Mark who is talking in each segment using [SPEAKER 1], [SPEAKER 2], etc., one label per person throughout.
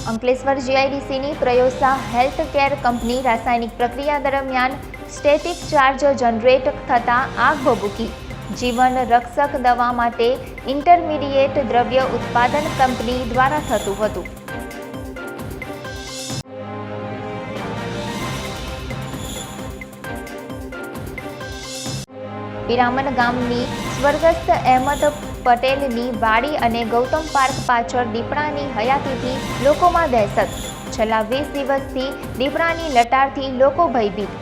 [SPEAKER 1] Ankleshwar જીઆઈડીસીની પ્રયોસા health care company રાસાયણિક પ્રક્રિયા દરમિયાન સ્ટેટિક ચાર્જ જનરેટ થતાં આગ ભભૂકી। જીવન રક્ષક દવા માટે ઇન્ટરમીડિયેટ દ્રવ્ય ઉત્પાદન કંપની દ્વારા થતું હતું। પિરામન ગામની સ્વર્ગસ્થ અહેમદ પટેલની વાડી અને ગૌતમ પાર્ક પાછળ દીપડાની હયાતીથી લોકોમાં દહેશત। છેલ્લા 20 દિવસથી દીપડાની લટારથી લોકો ભયભીત।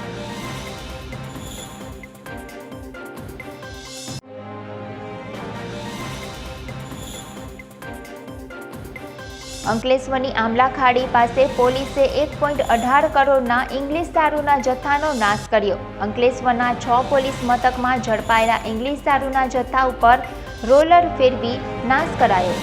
[SPEAKER 1] અંકલેશ્વરની આમલા ખાડી પાસે પોલીસે 1.18 કરોડના ઇંગ્લિશ દારૂના જથ્થાનો નાશ કર્યો। અંકલેશ્વરના 6 પોલીસ મથકમાં ઝડપાયેલા ઇંગ્લિશ દારૂના જથ્થા ઉપર રોલર ફેરવી નાશ કરાયો।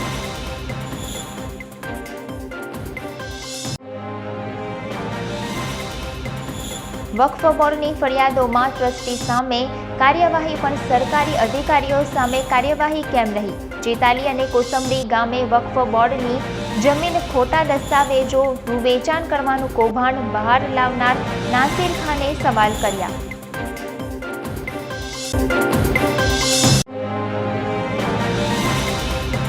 [SPEAKER 1] વક્ફ બોર્ડની ફરિયાદોમાં ટ્રસ્ટી સામે કાર્યવાહી પણ સરકારી અધિકારીઓ સામે કાર્યવાહી કેમ નહીં? ચેતાલી અને કોસંબડી ગામે વક્ફ બોર્ડની જમીન ખોટા દસ્તાવેજોનું વેચાણ કરવાનું કૌભાંડ બહાર લાવનાર નાસિર ખાને સવાલ કર્યા।